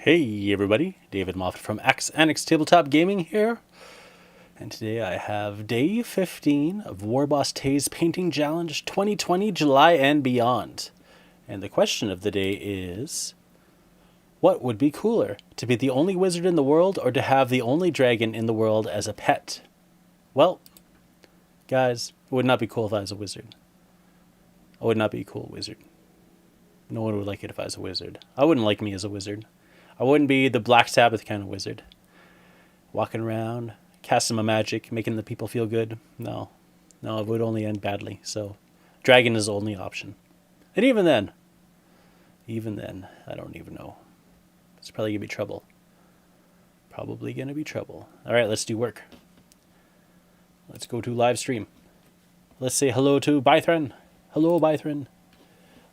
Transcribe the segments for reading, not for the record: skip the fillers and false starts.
Hey everybody, David Moffat from Axe Annex Tabletop Gaming here. And today I have day 15 of Warboss Tay's Painting Challenge 2020 July and beyond. And the question of the day is, what would be cooler, to be the only wizard in the world or to have the only dragon in the world as a pet? Well, guys, it would not be cool if I was a wizard. I would not be a cool wizard. No one would like it if I was a wizard. I wouldn't like me as a wizard. I wouldn't be the Black Sabbath kind of wizard. Walking around, casting my magic, making the people feel good. No, it would only end badly. So, dragon is the only option. And even then, I don't even know. It's probably going to be trouble. Probably going to be trouble. All right, let's do work. Let's go to live stream. Let's say hello to Bythran. Hello, Bythran.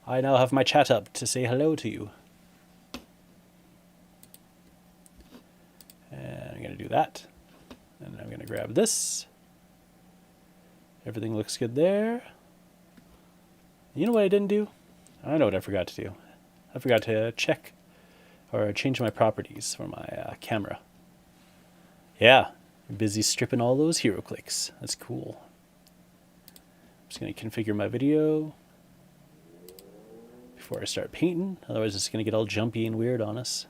I now have my chat up to say hello to you. And I'm going to do that. And I'm going to grab this. Everything looks good there. You know what I didn't do? I know what I forgot to do. I forgot to check or change my properties for my camera. Yeah, busy stripping all those hero clicks. That's cool. I'm just going to configure my video before I start painting. Otherwise it's going to get all jumpy and weird on us.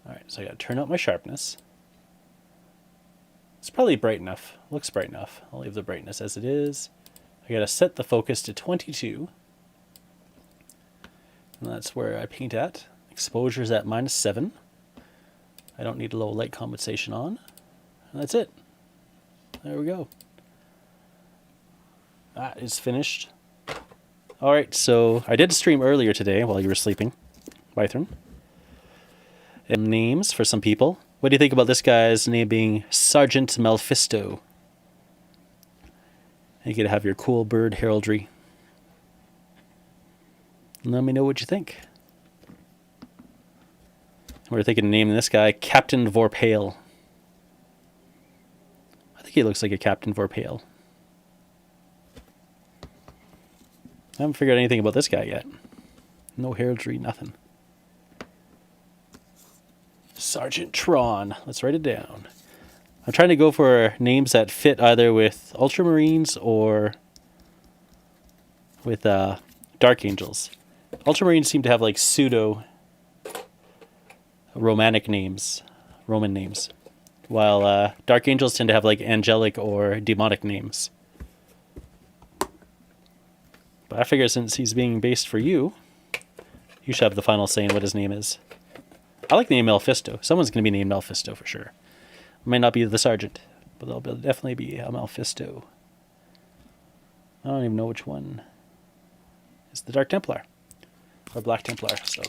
Alright, so I got to turn up my sharpness. It's probably bright enough. Looks bright enough. I'll leave the brightness as it is. I got to set the focus to 22. And that's where I paint at. Exposure's at -7. I don't need a low light compensation on. And that's it. There we go. That is finished. Alright, so I did stream earlier today while you were sleeping, Bythran. And names for some people. What do you think about this guy's name being Sergeant Mephisto? You get to have your cool bird heraldry. Let me know what you think. We're thinking of naming this guy Captain Vorpale. I think he looks like a Captain Vorpale. I haven't figured out anything about this guy yet. No heraldry, nothing. Sergeant Tron. Let's write it down. I'm trying to go for names that fit either with Ultramarines or with Dark Angels. Ultramarines seem to have like pseudo Roman names, while Dark Angels tend to have like angelic or demonic names. But I figure since he's being based for you, you should have the final say in what his name is. I like the name Mephisto. Someone's going to be named Mephisto for sure. It might not be the Sergeant, but they'll definitely be a Mephisto. I don't even know which one is the Dark Templar or Black Templar, so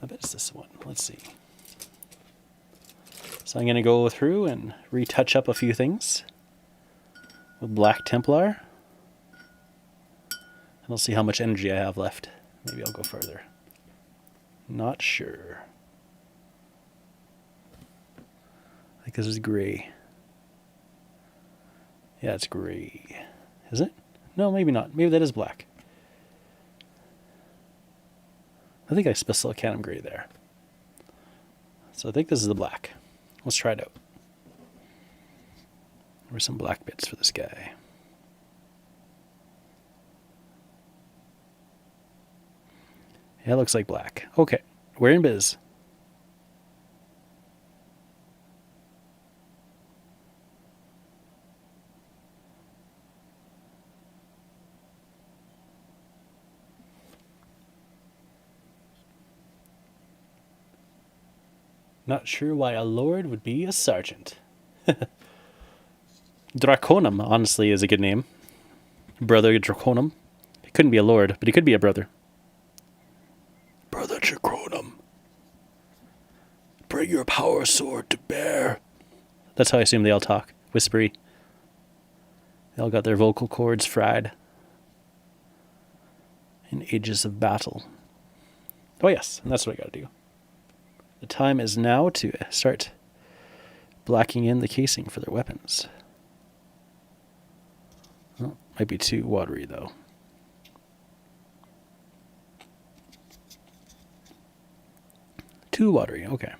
I bet it's this one. Let's see. So I'm going to go through and retouch up a few things with Black Templar. And I'll see how much energy I have left. Maybe I'll go further. Not sure. I think this is gray. Yeah, it's gray. Is it? No, maybe not. Maybe that is black. I think I still count him gray there. So I think this is the black. Let's try it out. Where's some black bits for this guy? Yeah, it looks like black. Okay, we're in biz. Not sure why a lord would be a sergeant. Draconum, honestly, is a good name. Brother Draconum. He couldn't be a lord, but he could be a brother. Brother Draconum. Bring your power sword to bear. That's how I assume they all talk. Whispery. They all got their vocal cords fried. In ages of battle. Oh yes, and that's what I gotta do. The time is now to start blacking in the casing for their weapons. Oh, might be too watery though. 2 watery, okay.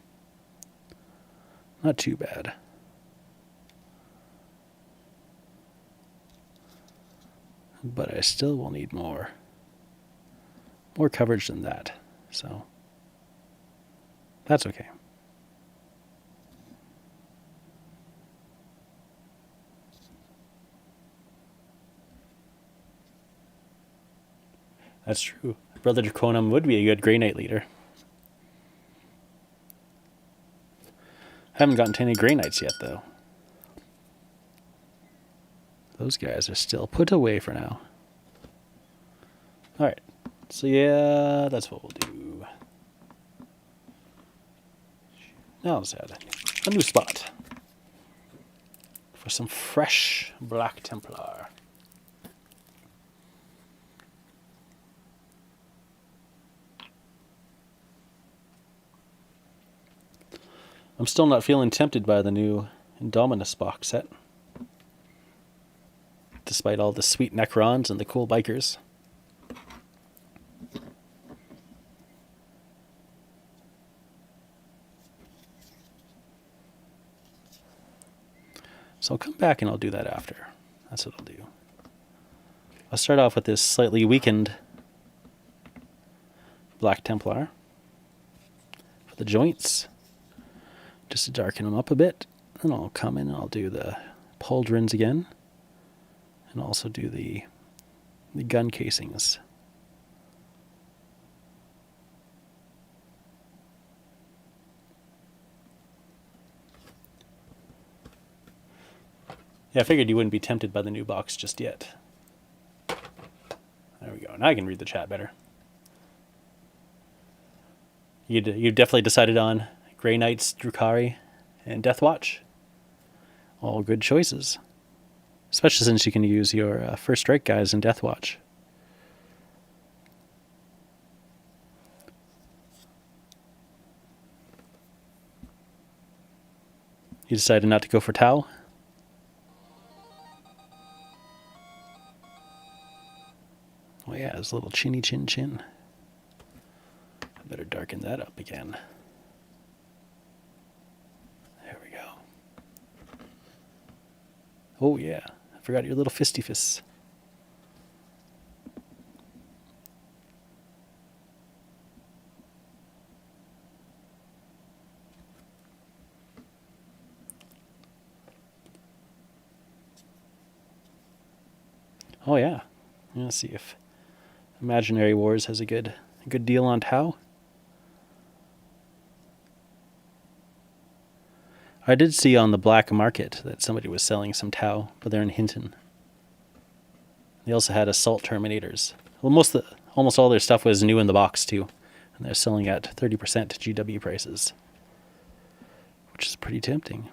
Not too bad. But I still will need more coverage than that, so that's okay. That's true. Brother Draconum would be a good Grey Knight leader. Haven't gotten to any Grey Knights yet, though. Those guys are still put away for now. Alright. So yeah, that's what we'll do. Now let's add a new spot. For some fresh Black Templar. I'm still not feeling tempted by the new Indominus box set. Despite all the sweet Necrons and the cool bikers. So I'll come back and I'll do that after. That's what I'll do. I'll start off with this slightly weakened Black Templar. For the joints. Just to darken them up a bit. Then I'll come in and I'll do the pauldrons again. And also do the gun casings. Yeah, I figured you wouldn't be tempted by the new box just yet. There we go. Now I can read the chat better. You've definitely decided on Grey Knights, Drukhari, and Deathwatch. All good choices. Especially since you can use your First Strike guys in Deathwatch. You decided not to go for Tau? Oh yeah, his little chinny chin chin. I better darken that up again. There we go. Oh yeah, I forgot your little fisty fists. Oh yeah, let's see if Imaginary Wars has a good deal on Tau. I did see on the black market that somebody was selling some Tau, but they're in Hinton. They also had Assault Terminators. Well, almost all their stuff was new in the box too, and they're selling at 30% GW prices, which is pretty tempting.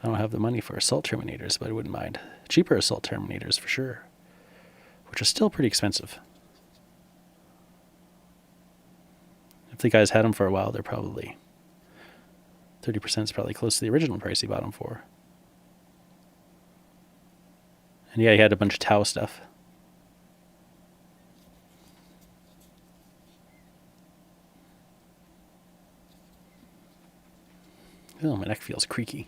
I don't have the money for Assault Terminators, but I wouldn't mind cheaper Assault Terminators for sure, which are still pretty expensive. If the guys had them for a while, they're probably 30% is probably close to the original price he bought them for. And yeah, he had a bunch of Tau stuff. Oh, my neck feels creaky.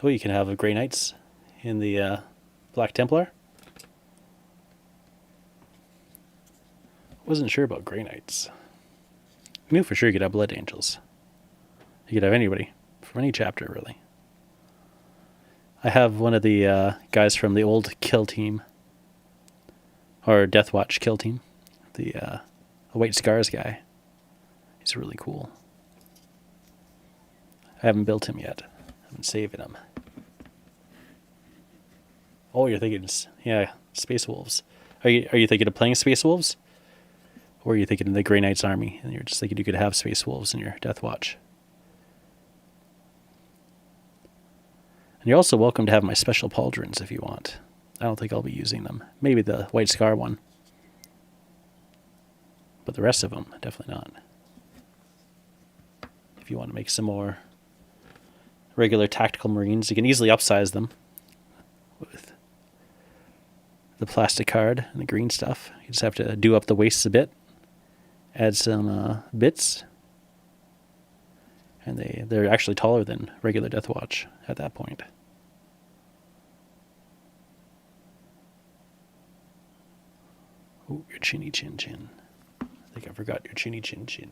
Oh, you can have a Grey Knights in the Black Templar. Wasn't sure about Grey Knights. I knew for sure you could have Blood Angels. You could have anybody from any chapter, really. I have one of the guys from the old Kill Team, or Deathwatch Kill Team, the White Scars guy. He's really cool. I haven't built him yet. I'm saving him. Oh, you're thinking, yeah, Space Wolves. Are you thinking of playing Space Wolves? Or are you thinking of the Grey Knights army, and you're just thinking you could have Space Wolves in your Deathwatch? And you're also welcome to have my special pauldrons if you want. I don't think I'll be using them. Maybe the White Scar one. But the rest of them, definitely not. If you want to make some more regular tactical Marines, you can easily upsize them with the plastic card and the green stuff. You just have to do up the wastes a bit, add some bits, and they're actually taller than regular Deathwatch at that point. Oh, your chinny chin chin. I think I forgot your chinny chin chin.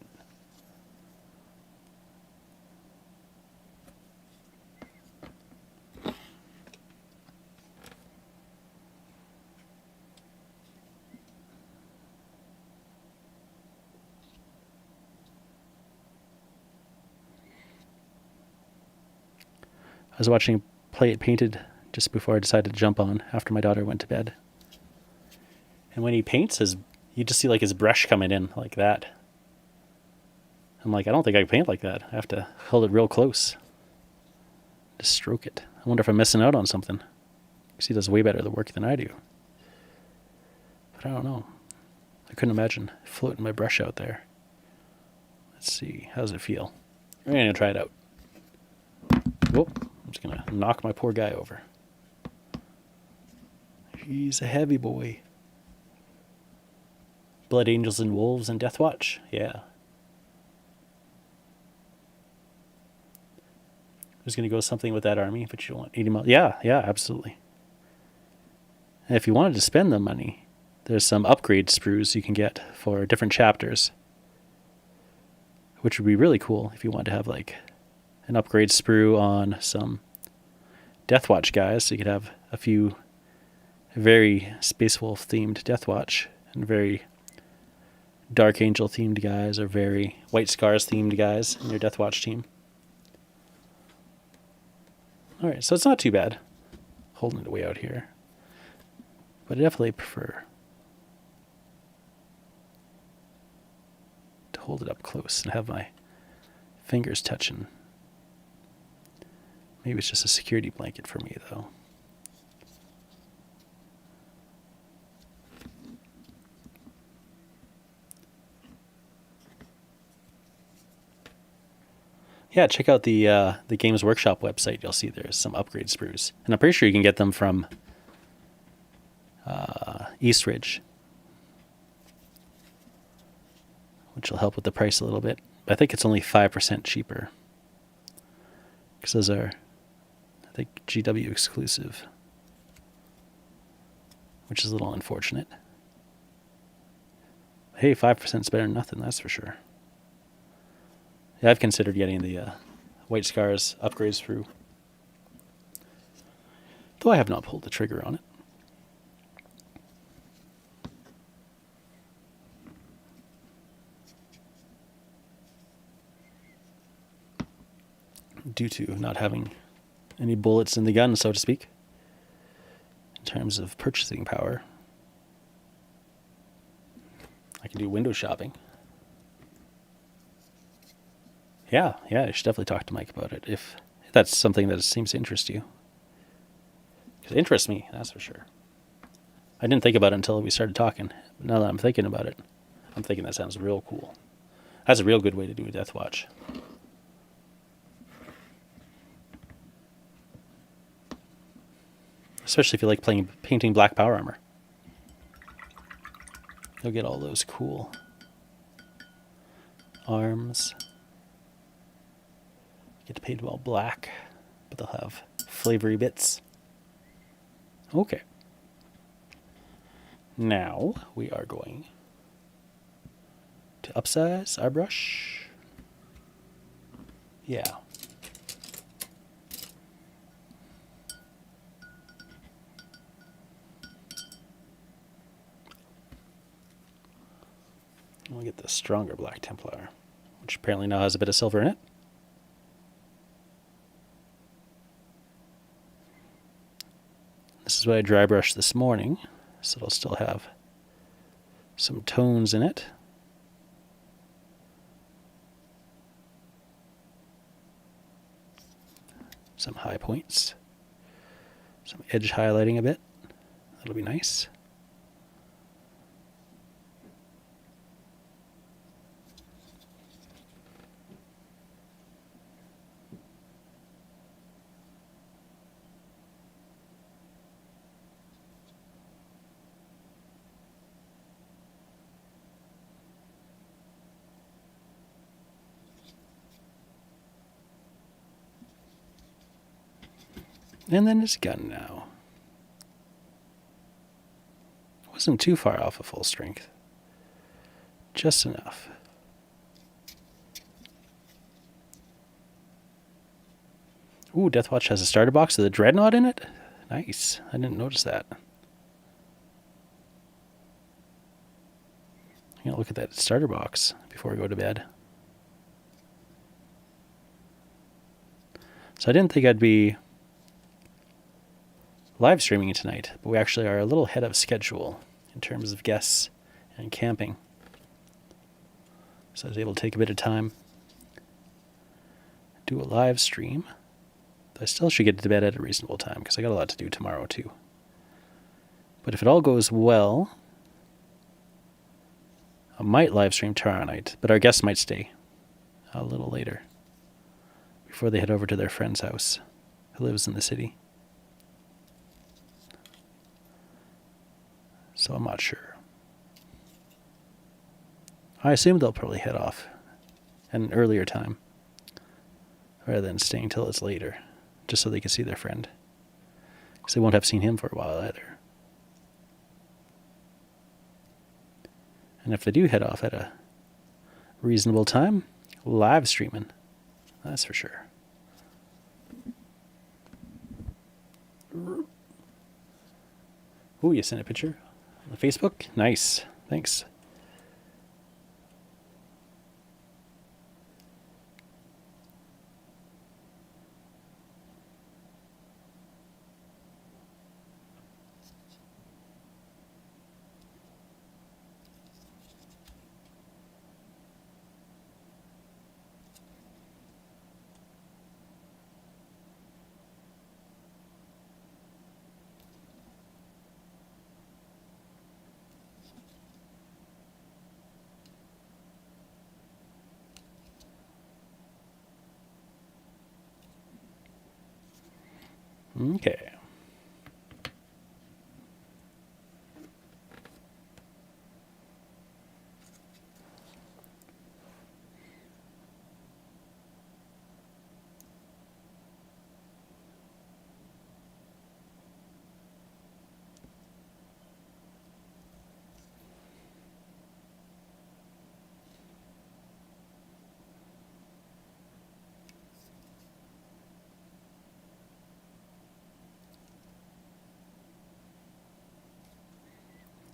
I was watching Play It Painted just before I decided to jump on after my daughter went to bed. And when he paints, you just see like his brush coming in like that. I'm like, I don't think I can paint like that. I have to hold it real close. Just stroke it. I wonder if I'm missing out on something. Because he does way better the work than I do. But I don't know. I couldn't imagine floating my brush out there. Let's see. How does it feel? I'm going to try it out. Whoop. I'm just going to knock my poor guy over. He's a heavy boy. Blood Angels and Wolves and Deathwatch. Yeah. I was going to go something with that army, but you don't want 80 miles. Yeah, absolutely. And if you wanted to spend the money, there's some upgrade sprues you can get for different chapters, which would be really cool if you wanted to have like an upgrade sprue on some Deathwatch guys. So you could have a few very Space Wolf themed Deathwatch and very Dark Angel themed guys or very White Scars themed guys in your Deathwatch team. Alright, so it's not too bad holding it way out here. But I definitely prefer to hold it up close and have my fingers touching. Maybe it's just a security blanket for me, though. Yeah, check out the Games Workshop website. You'll see there's some upgrade sprues. And I'm pretty sure you can get them from Eastridge, which will help with the price a little bit. I think it's only 5% cheaper. Because those are, I think, GW exclusive, which is a little unfortunate. Hey, 5% is better than nothing, that's for sure. Yeah, I've considered getting the White Scars upgrades through, though I have not pulled the trigger on it. Due to not having any bullets in the gun, so to speak, in terms of purchasing power. I can do window shopping. Yeah, you should definitely talk to Mike about it if that's something that seems to interest you. It interests me, that's for sure. I didn't think about it until we started talking. But now that I'm thinking about it, I'm thinking that sounds real cool. That's a real good way to do a Deathwatch. Especially if you like painting black power armor. You'll get all those cool arms. Get to paint them all black, but they'll have flavory bits. Okay. Now we are going to upsize our brush. Yeah. We'll get the stronger Black Templar, which apparently now has a bit of silver in it. This is what I dry brushed this morning, so it'll still have some tones in it. Some high points. Some edge highlighting a bit. That'll be nice. And then his gun now. Wasn't too far off of full strength. Just enough. Ooh, Deathwatch has a starter box with a Dreadnought in it? Nice. I didn't notice that. I'm going to look at that starter box before we go to bed. So I didn't think I'd be live streaming tonight, but we actually are a little ahead of schedule in terms of guests and camping. So I was able to take a bit of time, do a live stream. I still should get to bed at a reasonable time because I got a lot to do tomorrow too. But if it all goes well, I might live stream tomorrow night, but our guests might stay a little later before they head over to their friend's house who lives in the city. So I'm not sure. I assume they'll probably head off at an earlier time rather than staying till it's later, just so they can see their friend. Because they won't have seen him for a while either. And if they do head off at a reasonable time, live streaming. That's for sure. Ooh, you sent a picture on Facebook? Nice. Thanks. Okay.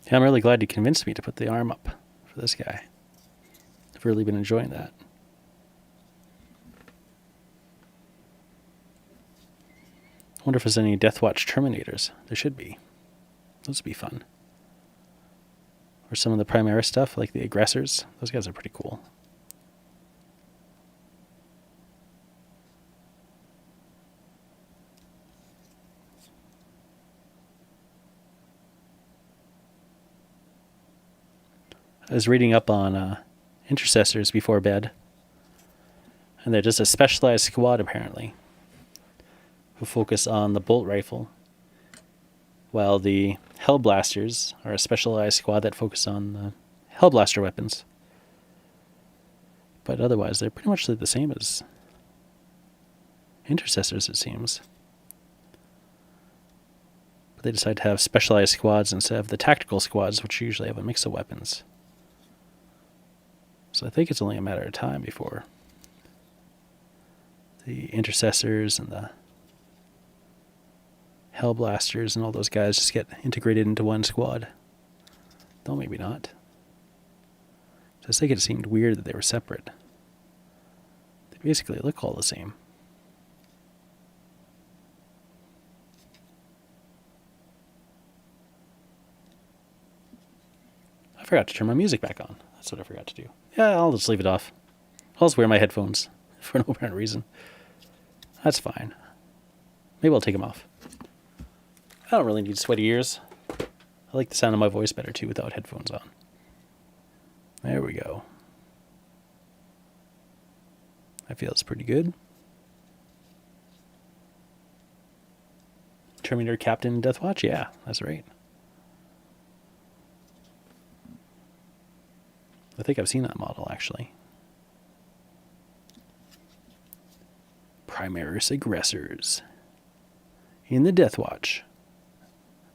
Yeah, I'm really glad you convinced me to put the arm up for this guy. I've really been enjoying that. I wonder if there's any Deathwatch Terminators. There should be. Those would be fun. Or some of the Primaris stuff, like the Aggressors. Those guys are pretty cool. I was reading up on Intercessors before bed, and they're just a specialized squad apparently, who focus on the bolt rifle, while the Hellblasters are a specialized squad that focus on the Hellblaster weapons. But otherwise, they're pretty much the same as Intercessors, it seems. But they decide to have specialized squads instead of the tactical squads, which usually have a mix of weapons. So I think it's only a matter of time before the Intercessors and the Hellblasters and all those guys just get integrated into one squad. Though maybe not. I think it seemed weird that they were separate. They basically look all the same. I forgot to turn my music back on. That's what I forgot to do. Yeah, I'll just leave it off. I'll just wear my headphones for no apparent reason. That's fine. Maybe I'll take them off. I don't really need sweaty ears. I like the sound of my voice better too without headphones on. There we go. That feels pretty good. Terminator Captain Deathwatch? Yeah, that's right. I think I've seen that model, actually. Primaris Aggressors. in the Death Watch.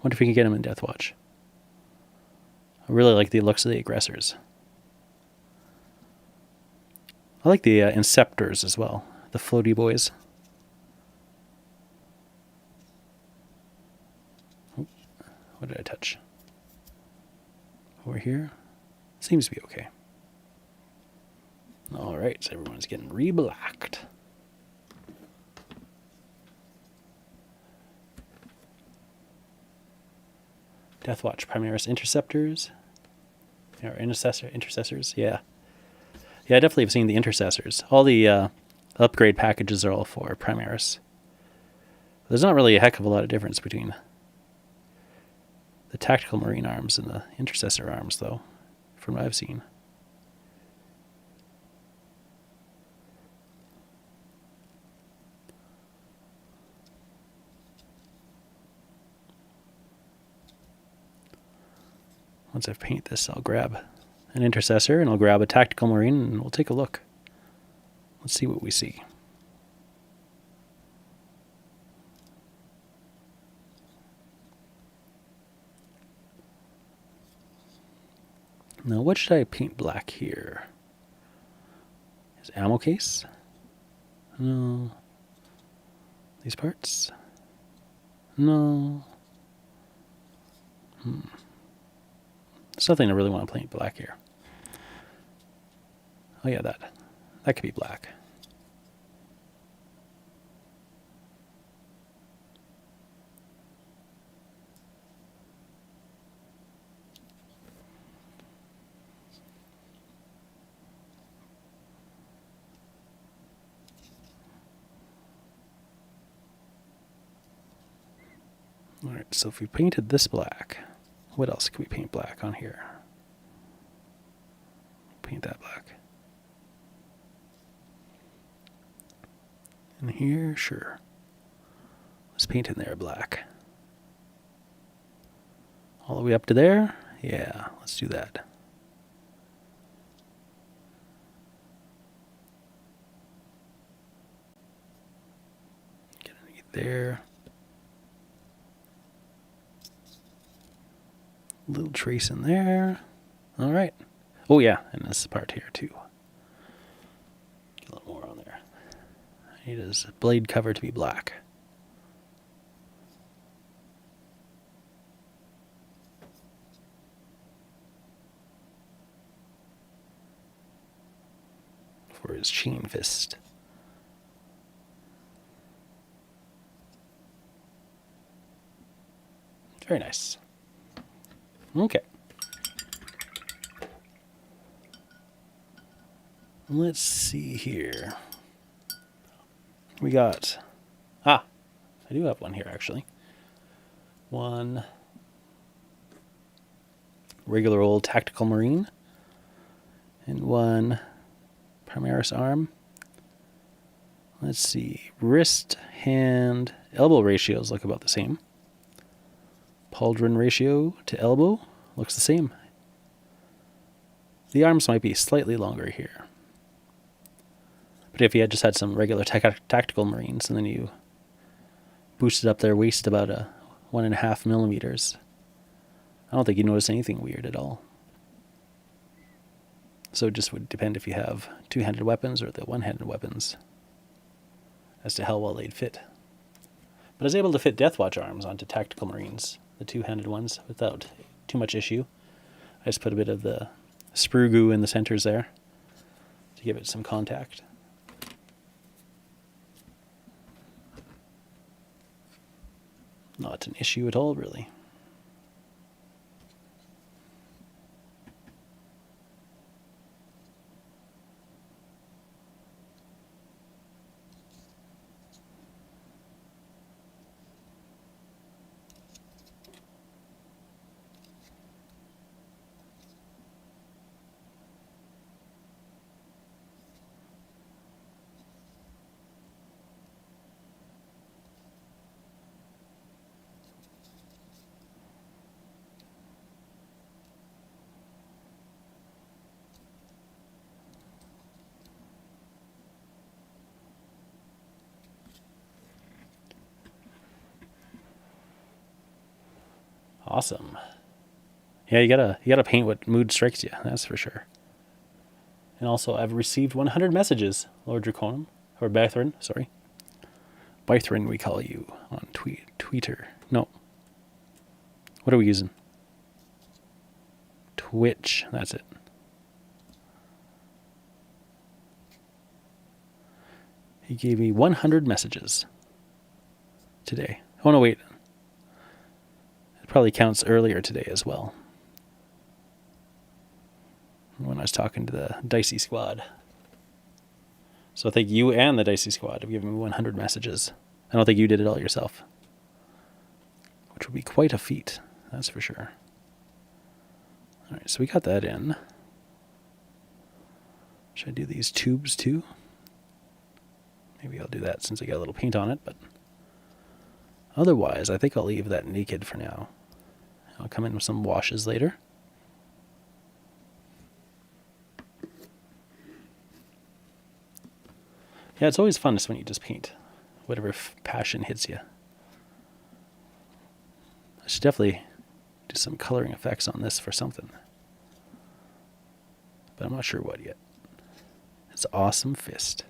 Wonder if we can get him in Death Watch. I really like the looks of the aggressors. I like the Inceptors as well, the floaty boys. Oh, what did I touch? Over here? Seems to be okay. Alright, so everyone's getting re-blacked. Deathwatch, Primaris Interceptors. Or Intercessors, yeah. Yeah, I definitely have seen the Intercessors. All the upgrade packages are all for Primaris. There's not really a heck of a lot of difference between the Tactical Marine arms and the Intercessor arms, though, from what I've seen. Once I've painted this, I'll grab an Intercessor and I'll grab a Tactical Marine and we'll take a look. Let's see what we see. Now, what should I paint black here? Is ammo case? No. These parts? No. There's nothing I really want to paint black here. Oh yeah, that could be black. Alright, so if we painted this black, what else can we paint black on here? Paint that black. And here, sure. Let's paint in there black. All the way up to there? Yeah, let's do that. Get underneath there. Little trace in there. All right. Oh yeah, and this part here too. Get a little more on there. I need his blade cover to be black. For his chain fist. Very nice. Okay. Let's see here. We got... I do have one here, actually. One regular old Tactical Marine. And one Primaris arm. Let's see. Wrist, hand, elbow ratios look about the same. Pauldron ratio to elbow looks the same. The arms might be slightly longer here. But if you had just had some regular Tactical Marines and then you boosted up their waist about 1.5 millimeters, I don't think you'd notice anything weird at all. So it just would depend if you have two-handed weapons or the one-handed weapons as to how well they'd fit. But I was able to fit Deathwatch arms onto Tactical Marines, the two-handed ones, without too much issue. I just put a bit of the sprue goo in the centers there to give it some contact. Not an issue at all, really. Awesome. Yeah, you gotta paint what mood strikes you. That's for sure. And also, I've received 100 messages, Lord Draconum, or Bythrin, sorry. Bythrin, we call you on Twitter. No. What are we using? Twitch. That's it. He gave me 100 messages today. Oh, no, wait. It probably counts earlier today as well, when I was talking to the Dicey Squad. So I think you and the Dicey Squad have given me 100 messages. I don't think you did it all yourself, which would be quite a feat, that's for sure. All right, so we got that in. Should I do these tubes too? Maybe I'll do that since I got a little paint on it, but otherwise I think I'll leave that naked for now. I'll come in with some washes later. Yeah, it's always funnest when you just paint whatever passion hits you. I should definitely do some coloring effects on this for something, but I'm not sure what yet. It's Awesome Fist.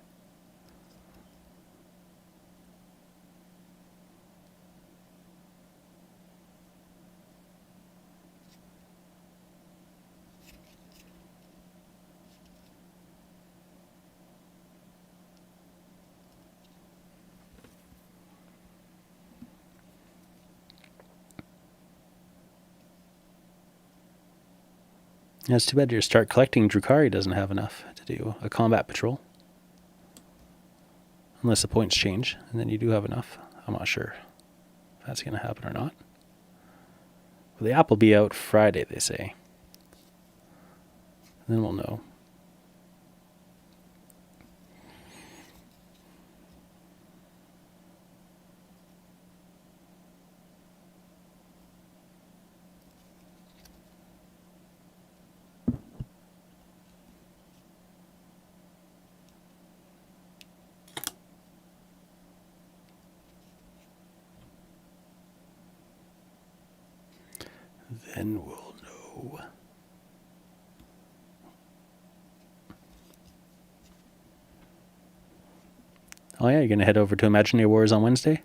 Yeah, it's too bad you start collecting Drukhari doesn't have enough to do a combat patrol. Unless the points change, and then you do have enough. I'm not sure if that's going to happen or not. Well, the app will be out Friday, they say. And then we'll know. Then we'll know. Oh yeah, you're going to head over to Imaginary Wars on Wednesday?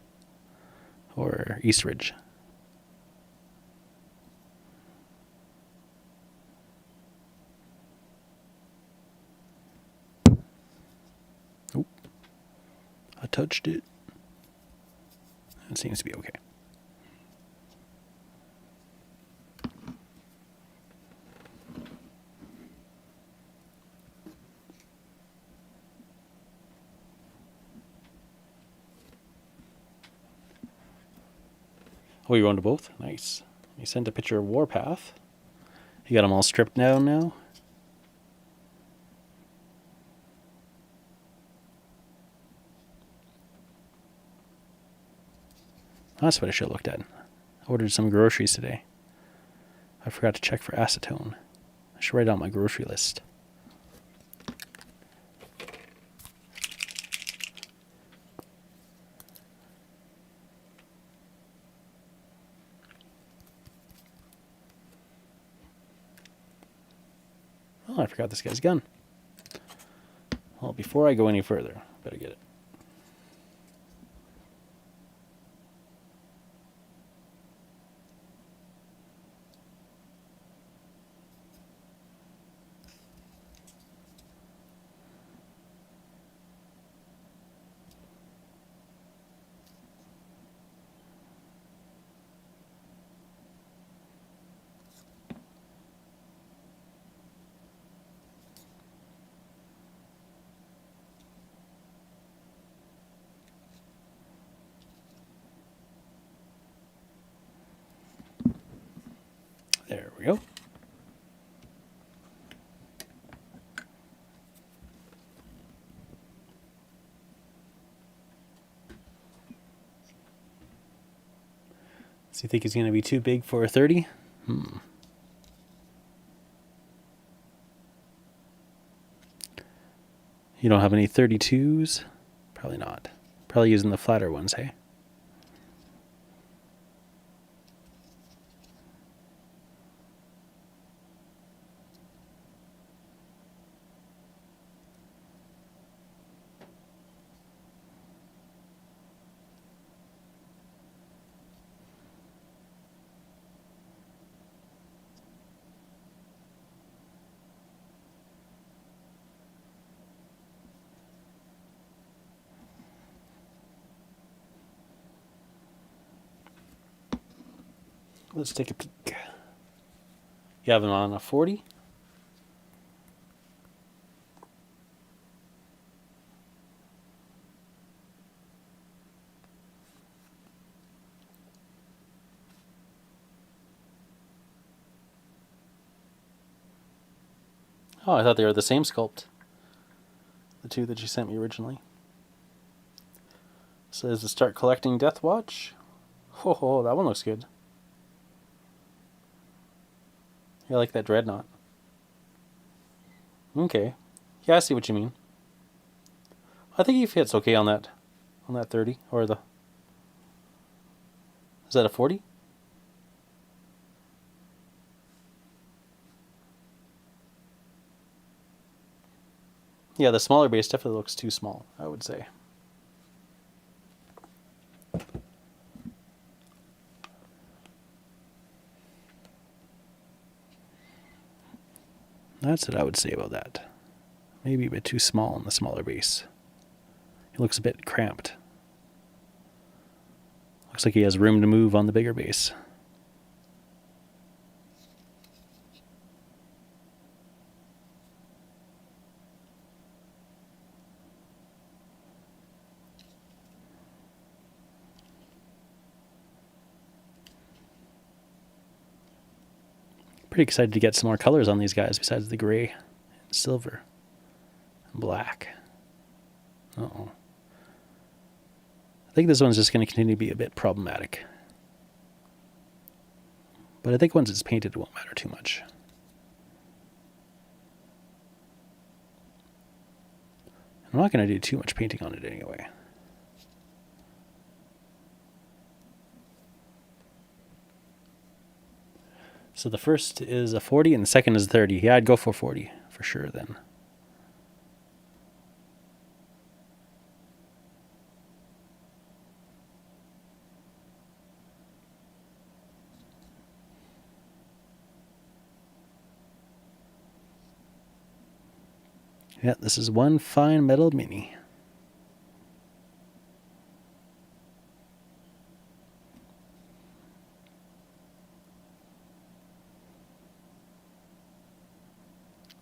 Or Eastridge? Oh, I touched it. It seems to be okay. Oh, you're going to both? Nice. You sent a picture of Warpath. You got them all stripped down now? That's what I should have looked at. I ordered some groceries today. I forgot to check for acetone. I should write it on my grocery list. Oh, I forgot this guy's gun. Well, before I go any further, better get it. There we go. So you think he's going to be too big for a 30? You don't have any 32s? Probably not. Probably using the flatter ones, hey? Let's take a peek. You have them on a 40? Oh, I thought they were the same sculpt. The two that you sent me originally. Says to start collecting Death Watch. Oh, that one looks good. I like that Dreadnought. Okay. Yeah, I see what you mean. I think he fits okay on that 30 or the. Is that a 40? Yeah, the smaller base definitely looks too small, I would say. That's what I would say about that. Maybe a bit too small on the smaller base. It looks a bit cramped. Looks like he has room to move on the bigger base. Pretty excited to get some more colors on these guys besides the gray and silver and black. Uh-oh. I think this one's just going to continue to be a bit problematic. But I think once it's painted, it won't matter too much. I'm not going to do too much painting on it anyway. So the first is a 40 and the second is 30. Yeah, I'd go for 40 for sure then. Yeah, this is one fine metal mini.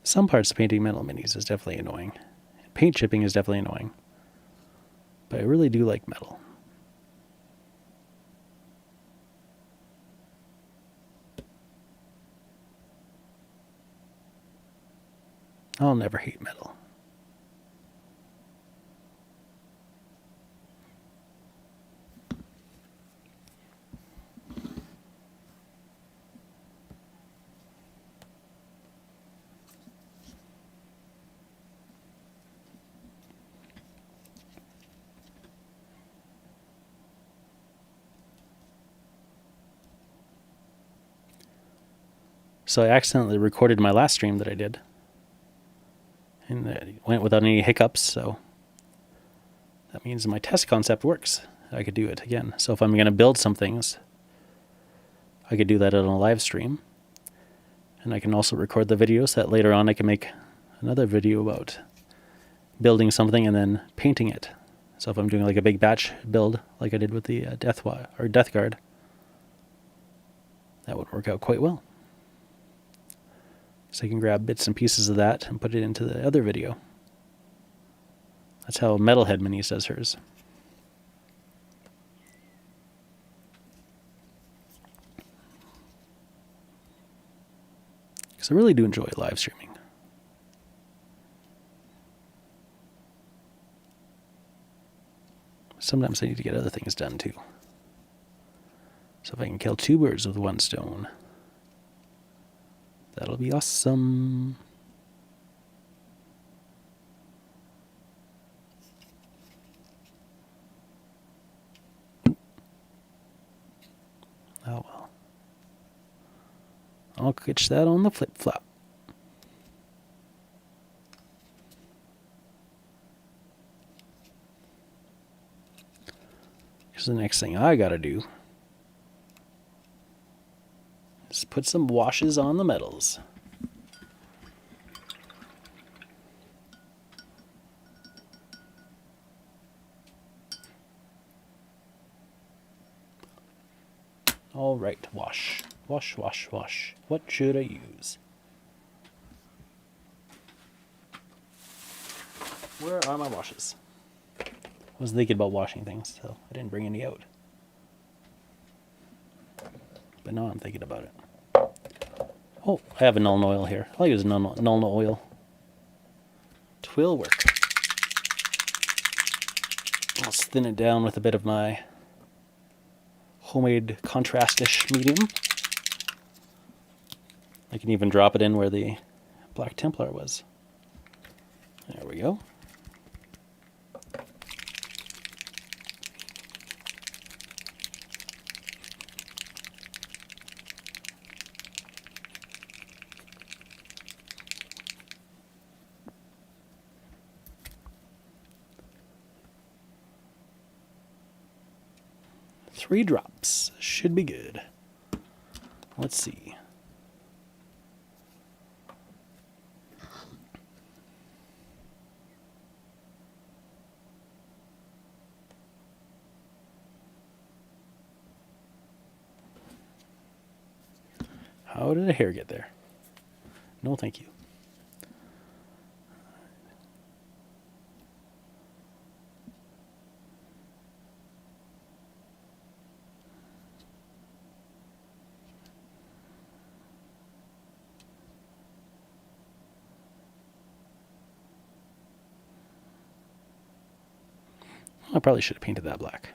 Some parts of painting metal minis is definitely annoying. Paint chipping is definitely annoying. But I really do like metal. I'll never hate metal. So I accidentally recorded my last stream that I did. And it went without any hiccups, so that means my test concept works. I could do it again. So if I'm going to build some things, I could do that on a live stream. And I can also record the video so that later on I can make another video about building something and then painting it. So if I'm doing like a big batch build, like I did with the Death Guard, that would work out quite well. So I can grab bits and pieces of that and put it into the other video. That's how Metalhead Minis does hers. Because I really do enjoy live streaming. Sometimes I need to get other things done too. So if I can kill two birds with one stone, that'll be awesome. Oh well. I'll catch that on the flip-flop. Here's the next thing I gotta do. Is put some washes on the metals. All right, wash. Wash, wash, wash. What should I use? Where are my washes? I was thinking about washing things, so I didn't bring any out. But now I'm thinking about it. Oh, I have a Nuln Oil here. I'll use Nuln Oil. Twill work. I'll thin it down with a bit of my homemade contrastish medium. I can even drop it in where the Black Templar was. There we go. Three drops should be good. Let's see. How did a hair get there? No, thank you. I probably should have painted that black.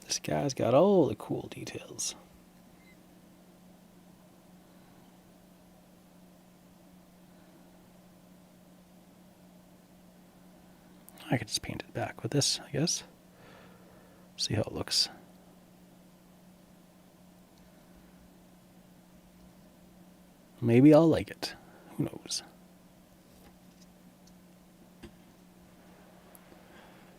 This guy's got all the cool details. I could just paint it back with this, I guess. See how it looks. Maybe I'll like it. Who knows?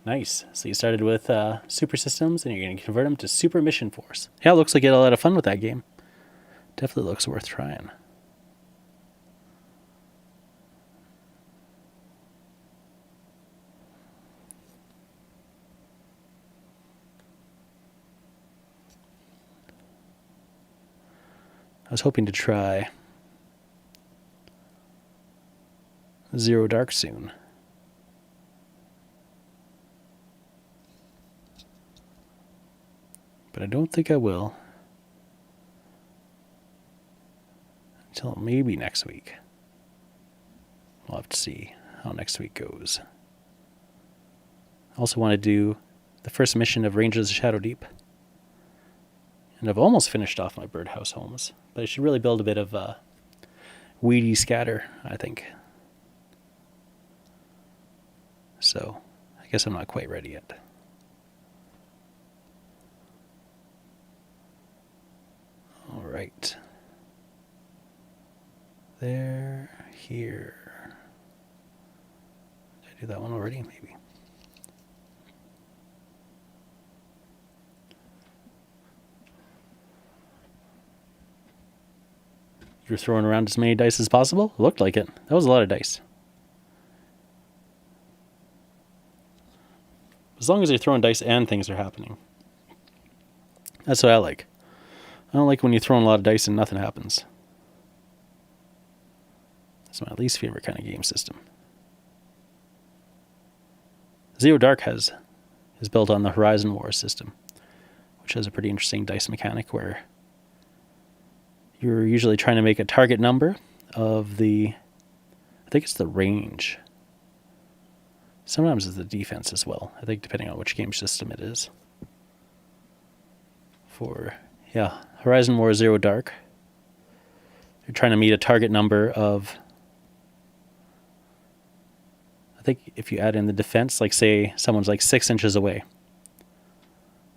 Nice. So you started with Super Systems, and you're going to convert them to Super Mission Force. Yeah, it looks like you had a lot of fun with that game. Definitely looks worth trying. I was hoping to try Zero Dark soon. But I don't think I will until maybe next week. We'll have to see how next week goes. I also want to do the first mission of Rangers of Shadow Deep. And I've almost finished off my birdhouse homes, but I should really build a bit of a weedy scatter, I think. So I guess I'm not quite ready yet. All right. There, here. Did I do that one already? Maybe. You're throwing around as many dice as possible? It looked like it. That was a lot of dice. As long as you're throwing dice and things are happening. That's what I like. I don't like when you're throwing a lot of dice and nothing happens. That's my least favorite kind of game system. Zero Dark is built on the Horizon Wars system, which has a pretty interesting dice mechanic where you're usually trying to make a target number of the, I think it's the range. Sometimes it's the defense as well, I think, depending on which game system it is. For, yeah, Horizon War Zero Dark, you're trying to meet a target number of, I think if you add in the defense, like say someone's like 6 inches away,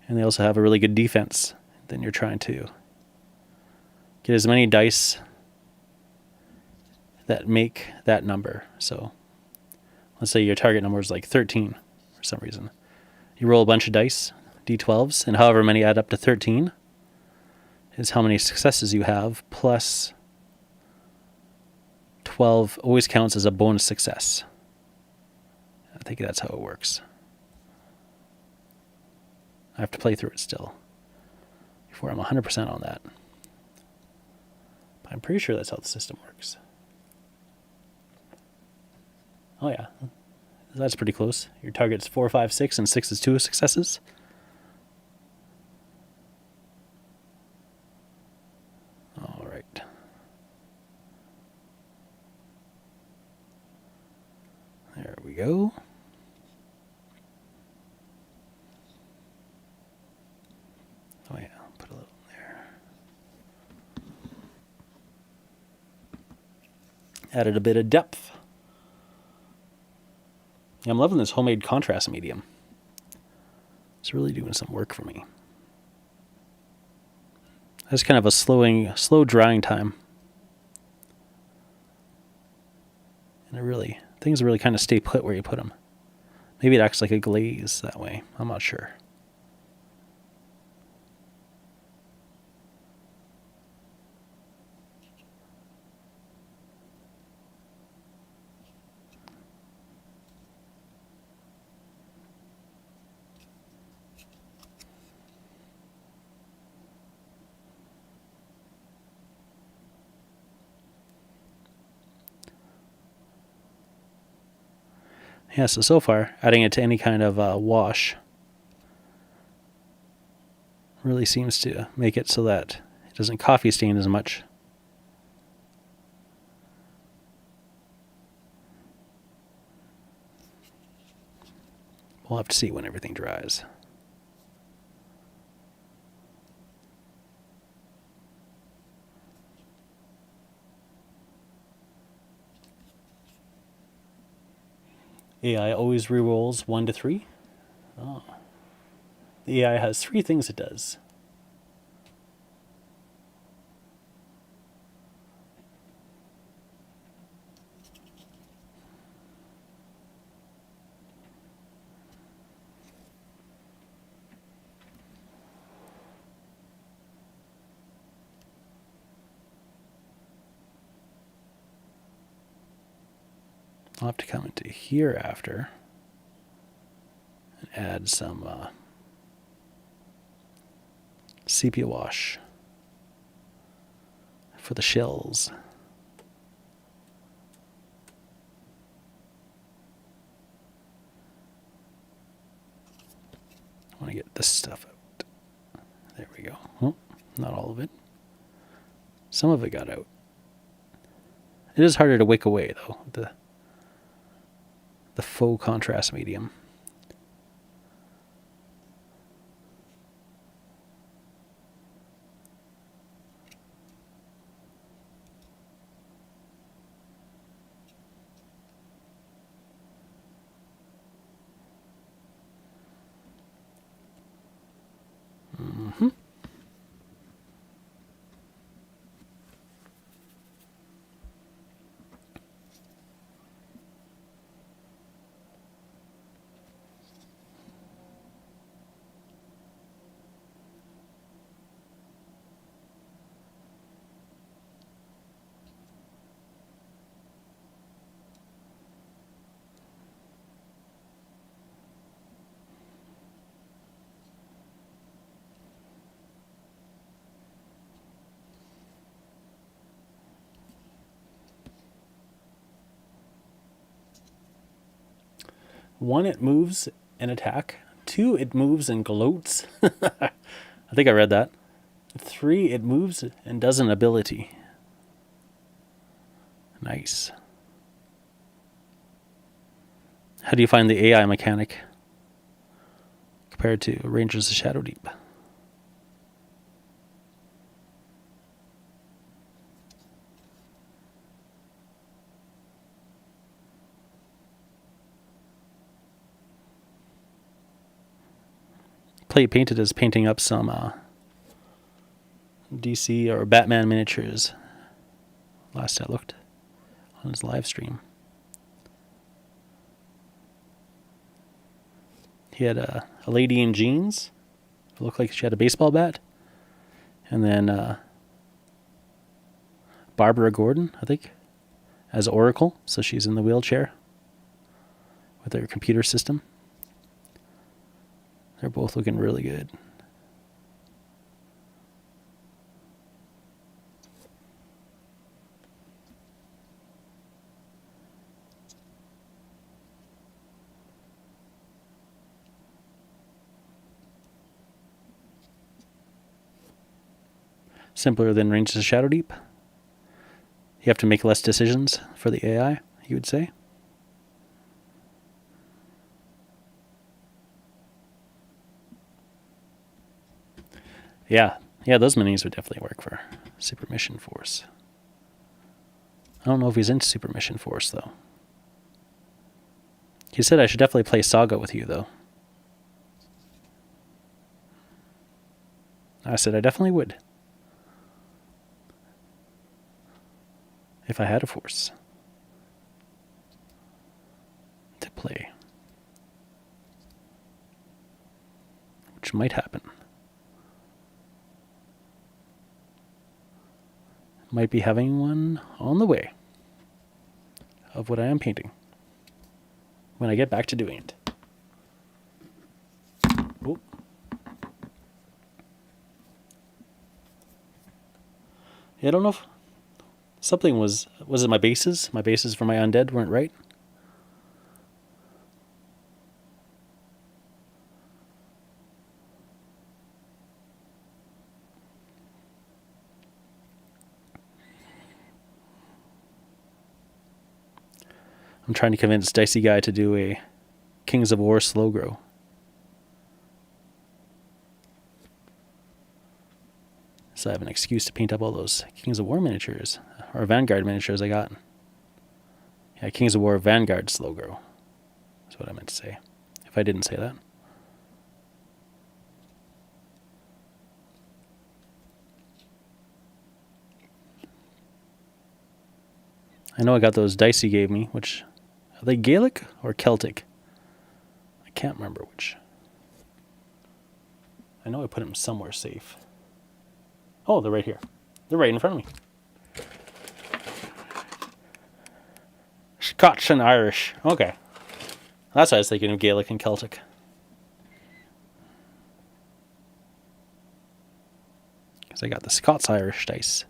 and they also have a really good defense, then you're trying to get as many dice that make that number. So let's say your target number is like 13. for some reason. You roll a bunch of dice, d12s, and however many add up to 13 is how many successes you have, plus 12 always counts as a bonus success. I think that's how it works. I have to play through it still before I'm 100% on that. But I'm pretty sure that's how the system works. Oh yeah, that's pretty close. Your target's 4, 5, 6, and 6 is 2 successes. All right. There we go. Oh yeah, put a little there. Added a bit of depth. Yeah, I'm loving this homemade contrast medium. It's really doing some work for me. That's kind of a slow drying time. And things really kind of stay put where you put them. Maybe it acts like a glaze that way. I'm not sure. Yeah, so far, adding it to any kind of wash really seems to make it so that it doesn't coffee stain as much. We'll have to see when everything dries. AI always rerolls 1 to 3. Oh. The AI has 3 things it does. I'll have to come into here after and add some sepia wash for the shells. I want to get this stuff out. There we go. Oh, not all of it. Some of it got out. It is harder to wick away, though, the faux contrast medium. One, it moves and attack. 2, it moves and gloats. I think I read that. 3, it moves and does an ability. Nice. How do you find the AI mechanic compared to Rangers of Shadow Deep? Play Painted is painting up some DC or Batman miniatures. Last I looked on his live stream. He had a lady in jeans. It looked like she had a baseball bat. And then Barbara Gordon, I think, as Oracle. So she's in the wheelchair with her computer system. They're both looking really good. Simpler than Ranges of Shadow Deep. You have to make less decisions for the AI, you would say. Yeah, those minis would definitely work for Super Mission Force. I don't know if he's into Super Mission Force, though. He said I should definitely play Saga with you, though. I said I definitely would. If I had a Force to play. Which might happen. Might be having one on the way of what I am painting when I get back to doing it. Oh. Yeah, I don't know if something was it my bases? My bases for my undead weren't right. I'm trying to convince Dicey Guy to do a Kings of War slow grow. So I have an excuse to paint up all those Kings of War miniatures, or Vanguard miniatures I got. Yeah, Kings of War Vanguard slow grow. That's what I meant to say, if I didn't say that. I know I got those dice he gave me, which, are they Gaelic or Celtic? I can't remember which. I know I put them somewhere safe. Oh, they're right here. They're right in front of me. Scotch and Irish. Okay. That's what I was thinking of, Gaelic and Celtic. Because I got the Scots-Irish dice.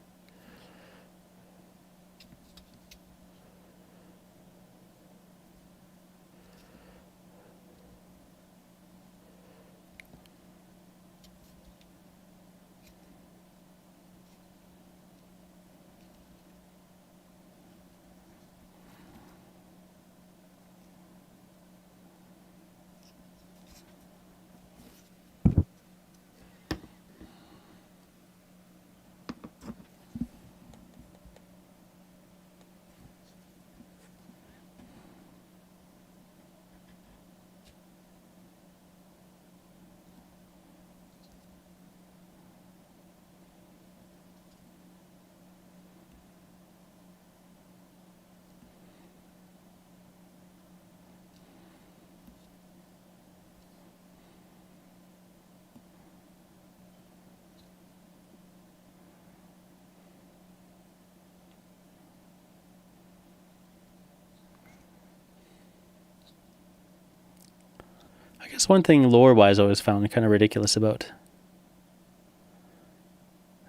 I guess one thing lore-wise I always found kind of ridiculous about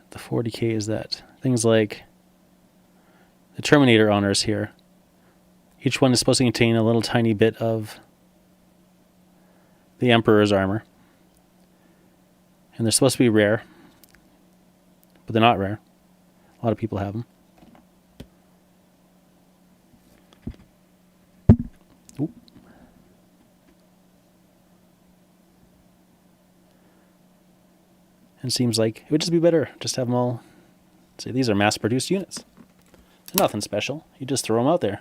the 40k is that things like the Terminator honors here, each one is supposed to contain a little tiny bit of the Emperor's armor. And they're supposed to be rare, but they're not rare. A lot of people have them. Ooh. And it seems like it would just be better just to have them all. See, these are mass-produced units. They're nothing special. You just throw them out there,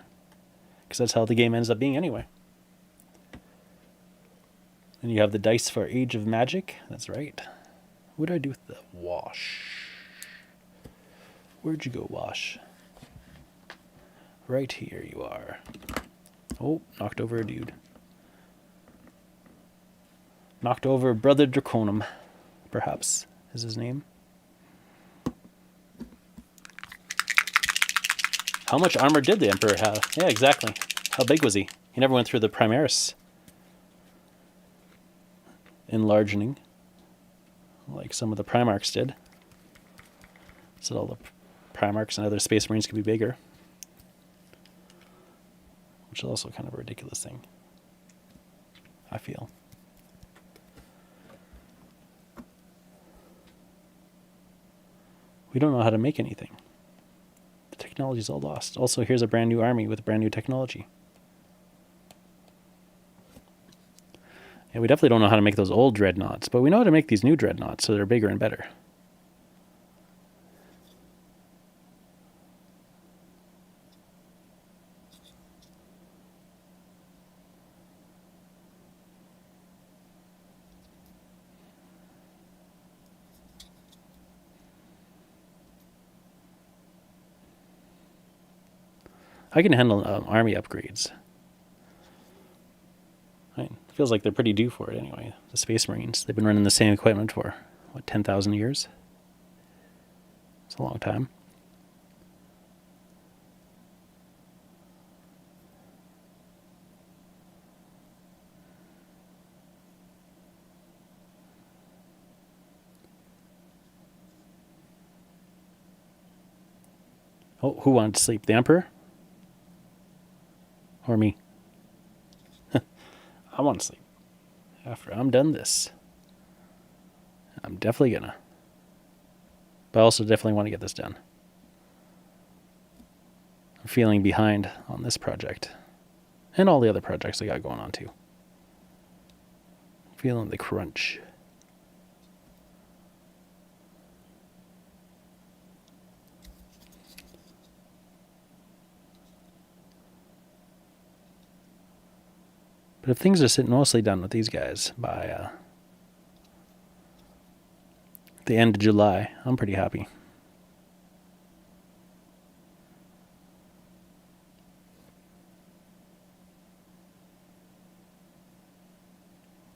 because that's how the game ends up being anyway. And you have the dice for Age of Magic. That's right. What do I do with the wash? Where'd you go, wash? Right here you are. Oh, knocked over a dude. Knocked over Brother Draconum, perhaps, is his name. How much armor did the Emperor have? Yeah, exactly. How big was he? He never went through the Primaris enlarging, like some of the Primarchs did. So all the Primarchs and other Space Marines could be bigger. Which is also kind of a ridiculous thing, I feel. We don't know how to make anything. The technology's all lost. Also, here's a brand new army with brand new technology. Yeah, we definitely don't know how to make those old dreadnoughts, but we know how to make these new dreadnoughts, so they're bigger and better. I can handle army upgrades. Right. Feels like they're pretty due for it anyway. The Space Marines, they've been running the same equipment for, what, 10,000 years? It's a long time. Oh, who wanted to sleep? The Emperor? Or me? I want to sleep. After I'm done this. I'm definitely gonna. But I also definitely want to get this done. I'm feeling behind on this project. And all the other projects I got going on too. Feeling the crunch. But if things are sitting mostly done with these guys by the end of July, I'm pretty happy.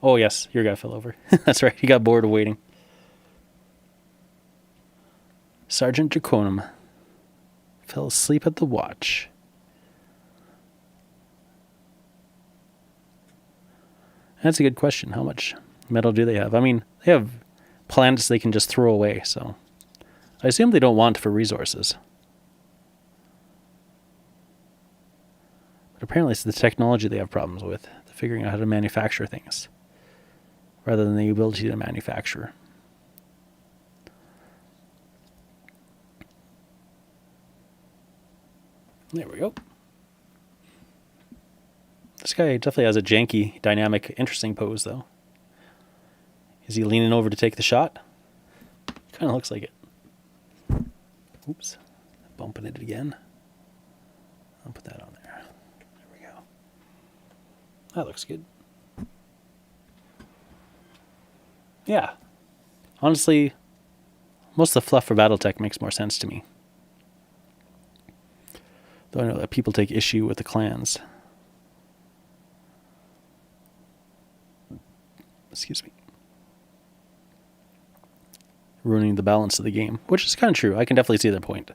Oh yes, your guy fell over. That's right, he got bored of waiting. Sergeant Draconum fell asleep at the watch. That's a good question. How much metal do they have? I mean, they have planets they can just throw away, so I assume they don't want for resources. But apparently it's the technology they have problems with, figuring out how to manufacture things, rather than the ability to manufacture. There we go. This guy definitely has a janky, dynamic, interesting pose, though. Is he leaning over to take the shot? Kind of looks like it. Oops. Bumping it again. I'll put that on there. There we go. That looks good. Yeah. Honestly, most of the fluff for Battletech makes more sense to me. Though I know that people take issue with the clans. Excuse me. Ruining the balance of the game, which is kind of true. I can definitely see their point.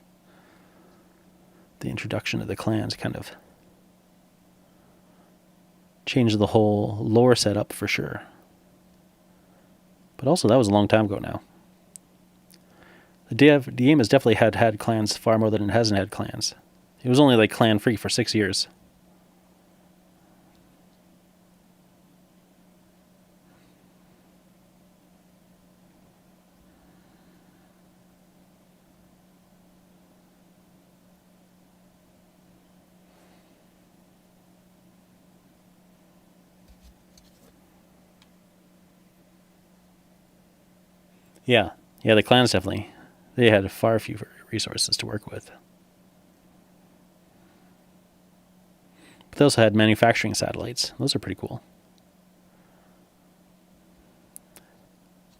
The introduction of the clans kind of changed the whole lore setup for sure. But also, that was a long time ago now. The game has definitely had clans far more than it hasn't had clans. It was only like clan free for 6 years. Yeah, the clans definitely. They had far fewer resources to work with. But they also had manufacturing satellites. Those are pretty cool.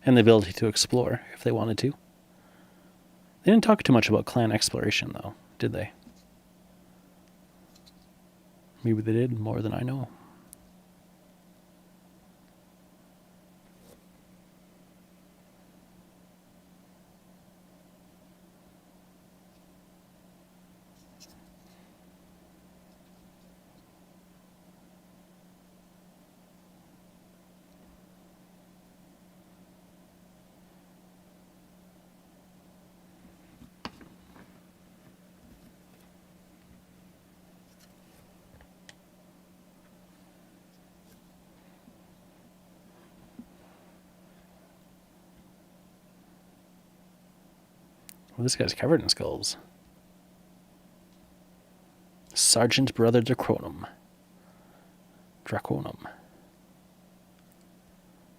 And the ability to explore if they wanted to. They didn't talk too much about clan exploration, though, did they? Maybe they did more than I know. Well, this guy's covered in skulls. Sergeant Brother Draconum.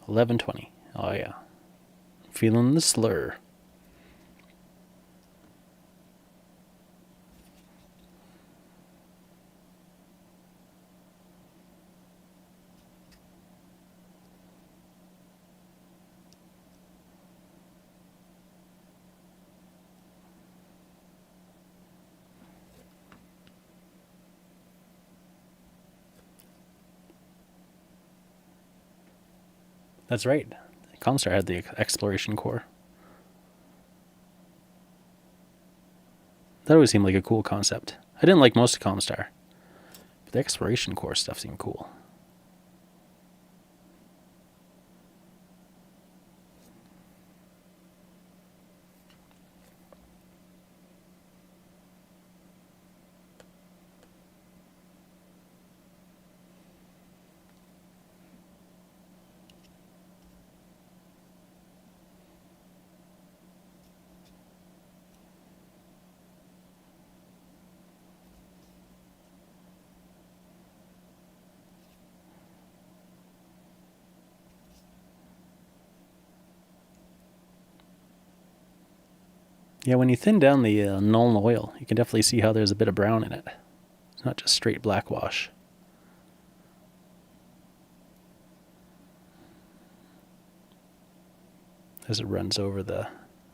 1120. Oh, yeah. Feeling the slur. That's right. Comstar had the exploration core. That always seemed like a cool concept. I didn't like most of Comstar, but the exploration core stuff seemed cool. Yeah, when you thin down the Nuln Oil, you can definitely see how there's a bit of brown in it. It's not just straight black wash. As it runs over the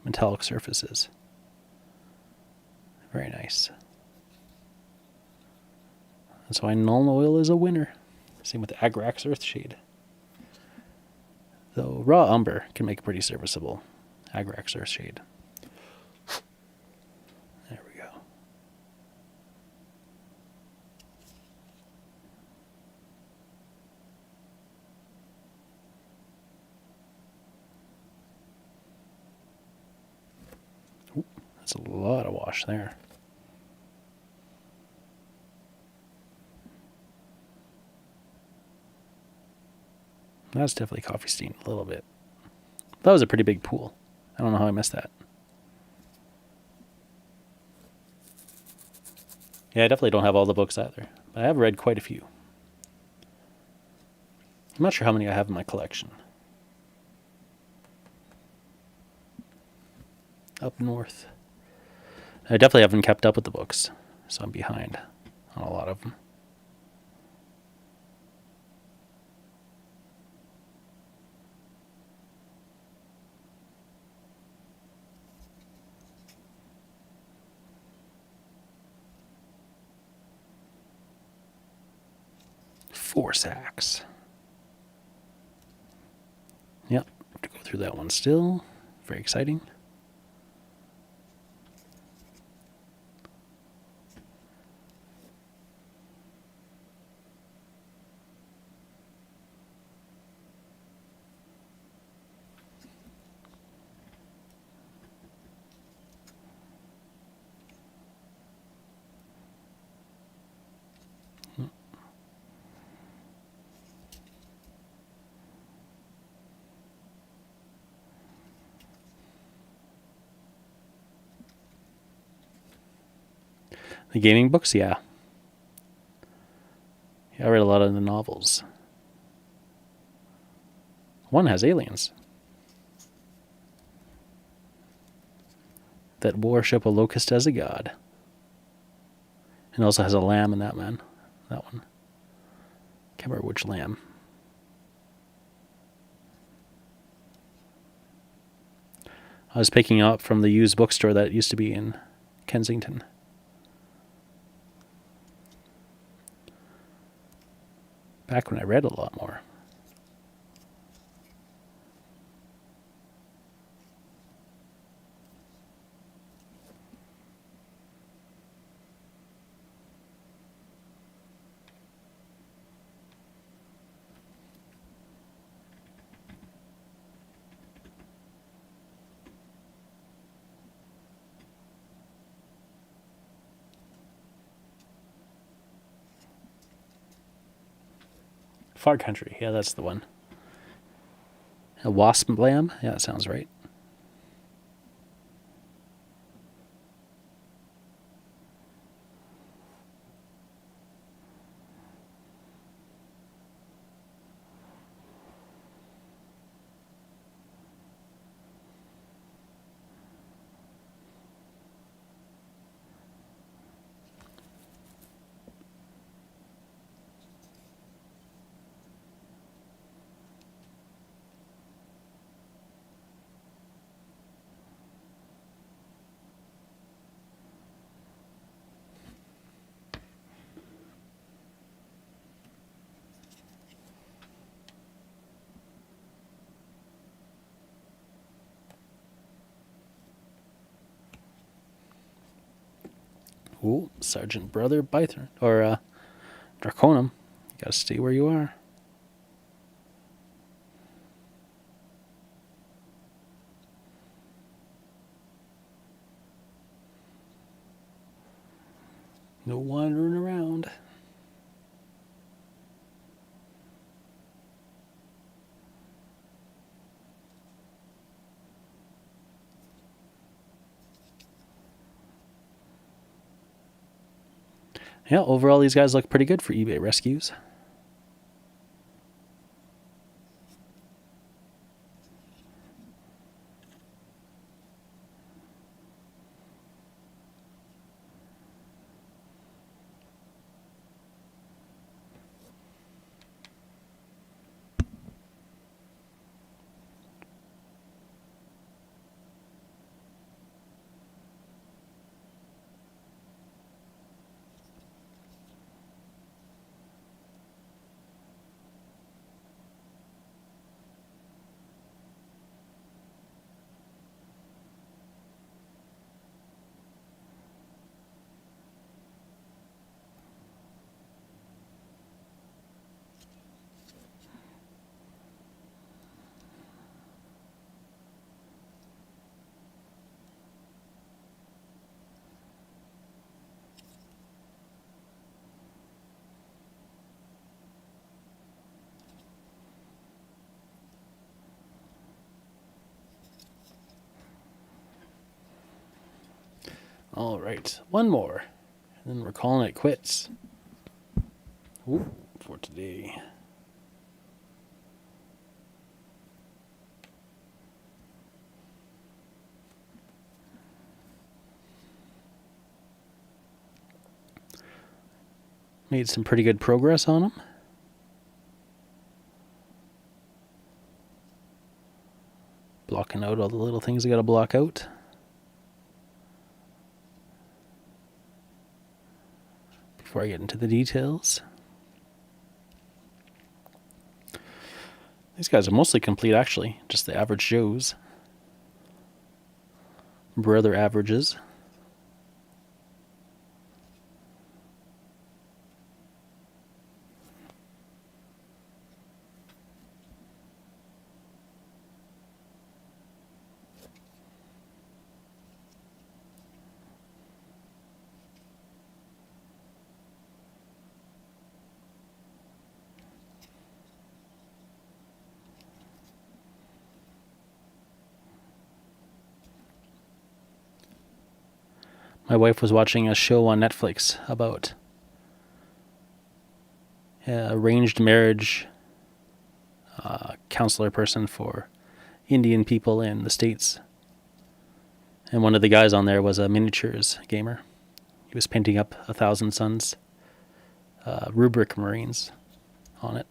metallic surfaces. Very nice. That's why Nuln Oil is a winner. Same with Agrax Earthshade. Though raw umber can make a pretty serviceable Agrax Earthshade. There we go. Ooh, that's a lot of wash there. That's definitely coffee stained a little bit. That was a pretty big pool. I don't know how I missed that. Yeah, I definitely don't have all the books either, but I have read quite a few. I'm not sure how many I have in my collection. Up north. I definitely haven't kept up with the books, so I'm behind on a lot of them. Four sacks. Yep, have to go through that one still. Very exciting. The gaming books, yeah. I read a lot of the novels. One has aliens that worship a locust as a god. And also has a lamb in that one. Can't remember which lamb. I was picking up from the used bookstore that used to be in Kensington. Back when I read a lot more. Far Country, yeah, that's the one. A wasp lamb? Yeah, that sounds right. Ooh, Sergeant Brother Bythorn. Or, Draconum. You gotta stay where you are. No wandering around. Yeah, overall these guys look pretty good for eBay rescues. All right, one more, and then we're calling it quits. Ooh, for today. Made some pretty good progress on them. Blocking out all the little things I gotta block out. Before I get into the details. These guys are mostly complete, actually. Just the average Joes. Brother averages. My wife was watching a show on Netflix about arranged marriage counselor person for Indian people in the States. And one of the guys on there was a miniatures gamer. He was painting up 1,000 Suns rubric Marines on it.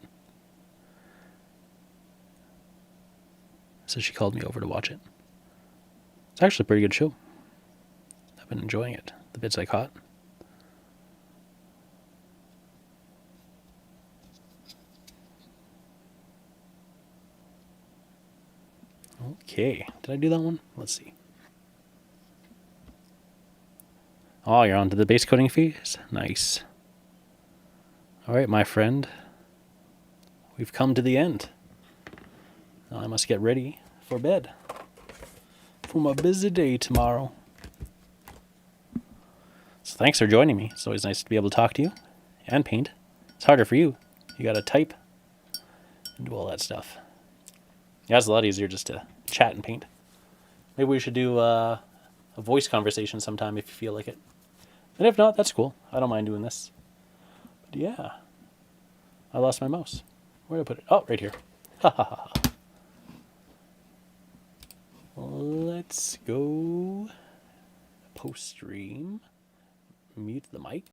So she called me over to watch it. It's actually a pretty good show. I've been enjoying it, the bits I caught. Okay, did I do that one? Let's see. Oh, you're on to the base coating phase? Nice. All right, my friend. We've come to the end. Now I must get ready for bed. For my busy day tomorrow. So thanks for joining me. It's always nice to be able to talk to you and paint. It's harder for you. You gotta type and do all that stuff. Yeah, it's a lot easier just to chat and paint. Maybe we should do a voice conversation sometime if you feel like it. And if not, that's cool. I don't mind doing this. But yeah. I lost my mouse. Where did I put it? Oh, right here. Ha ha ha. Let's go post stream. Mute the mic.